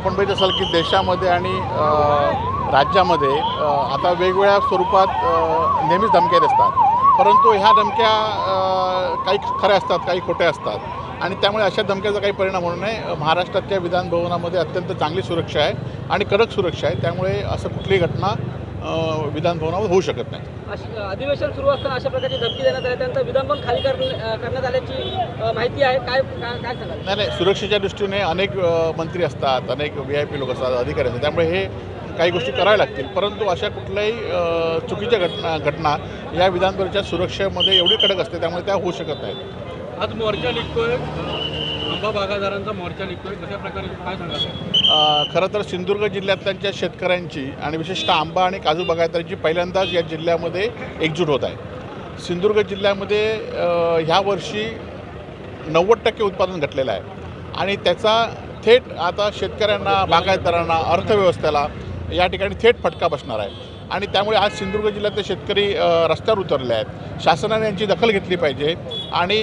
आपण बघितलं असाल की देशामध्ये आणि राज्यामध्ये आता वेगवेगळ्या स्वरूपात नेहमीच धमक्या असतात, परंतु ह्या धमक्या काही खऱ्या असतात, काही खोट्या असतात आणि त्यामुळे अशा धमक्याचा काही परिणाम होणार नाही। महाराष्ट्राच्या विधान भवनामध्ये अत्यंत चांगली सुरक्षा आहे आणि कडक सुरक्षा आहे, त्यामुळे असं कुठलीही घटना विधान भवनावर होऊ शकत नाही। अधिवेशन सुरू असताना अशा प्रकारची धमकी देण्यात आली, त्यानंतर विधान भवन खाली करण्यात आल्याची माहिती आहे। काय सांगाल? नाही, सुरक्षेच्या दृष्टीने अनेक मंत्री असतात, अनेक VIP लोक असतात, अधिकारी असतात, त्यामुळे हे काही गोष्टी कराव्या लागतील, परंतु अशा कुठल्याही चुकीच्या घटना या विधानभवनाच्या सुरक्षेमध्ये एवढी कडक असते, त्यामुळे त्या होऊ शकत नाहीत। आज मोर्चा निघतोय, आंबा बागायतदारांचा मोर्चा निघतोय, कशा प्रकारे काय सांगाल? खरं तर सिंधुदुर्ग जिल्ह्यातल्या शेतकऱ्यांची आणि विशेषतः आंबा आणि काजू बागायतदारांची पहिल्यांदाच या जिल्ह्यामध्ये एकजूट होत आहे। सिंधुदुर्ग जिल्ह्यामध्ये ह्या वर्षी 90% उत्पादन घटलेलं आहे आणि त्याचा थेट आता शेतकऱ्यांना, बागायतदारांना, अर्थव्यवस्थेला या ठिकाणी थेट फटका बसणार आहे आणि त्यामुळे आज सिंधुदुर्ग जिल्ह्यातले शेतकरी रस्त्यावर उतरले आहेत। शासनाने यांची दखल घेतली पाहिजे आणि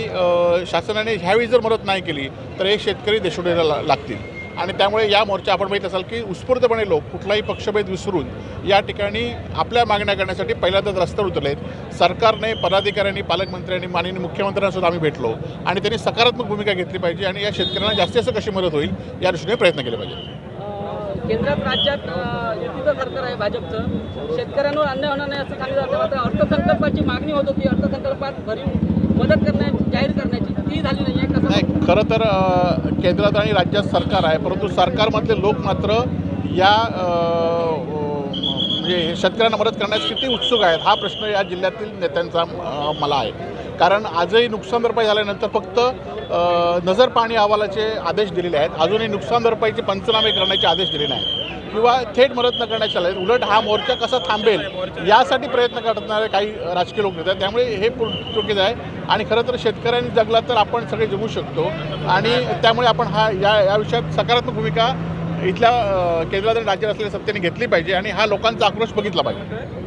शासनाने ह्यावेळी जर मदत नाही केली तर हे शेतकरी देशोडीला लागतील आणि त्यामुळे या मोर्चा आपण बघितलं असाल की उत्स्फूर्तपणे लोक कुठलाही पक्षभेद विसरून या ठिकाणी आपल्या मागण्या करण्यासाठी पहिल्यांदाच रस्त्यावर उतरले आहेत। सरकारने, पदाधिकाऱ्यांनी, पालकमंत्र्यांनी, माननीय मुख्यमंत्र्यांसुद्धा आम्ही भेटलो आणि त्यांनी सकारात्मक भूमिका घेतली पाहिजे आणि या शेतकऱ्यांना जास्तीत जास्त कशी मदत होईल या दृष्टीने प्रयत्न केले पाहिजे। केंद्रात, राज्यात युतीचं सरकार आहे भाजपचं, शेतकऱ्यांवर अन्याय होणार नाही असं सांगितलं जातं, मात्र अर्थसंकल्पाची मागणी होत होती, अर्थसंकल्पात भरीव मदत करण्याची, जाहीर करण्याची, ती झाली नाही आहे। कसं नाही, खरं तर केंद्रात आणि राज्यात सरकार आहे, परंतु सरकारमधले लोक मात्र या म्हणजे शेतकऱ्यांना मदत करण्यास किती उत्सुक आहेत हा प्रश्न या जिल्ह्यातील नेत्यांचा मला आहे। कारण आजही नुकसान भरपाई झाल्यानंतर फक्त नजर पाहणी अहवालाचे आदेश दिलेले आहेत, अजूनही नुकसान भरपाईचे पंचनामे करण्याचे आदेश दिले नाही किंवा थेट मदत न करण्याचे आले। उलट हा मोर्चा कसा थांबेल यासाठी प्रयत्न करणारे काही राजकीय लोक नेते आहेत, त्यामुळे हे चुकीचं आहे आणि खरं तर शेतकऱ्यांनी जगला तर आपण सगळे जगू शकतो आणि त्यामुळे आपण या विषयात सकारात्मक भूमिका इथल्या केंद्रात आणि राज्यात असलेल्या सत्तेने घेतली पाहिजे आणि हा लोकांचा आक्रोश बघितला पाहिजे।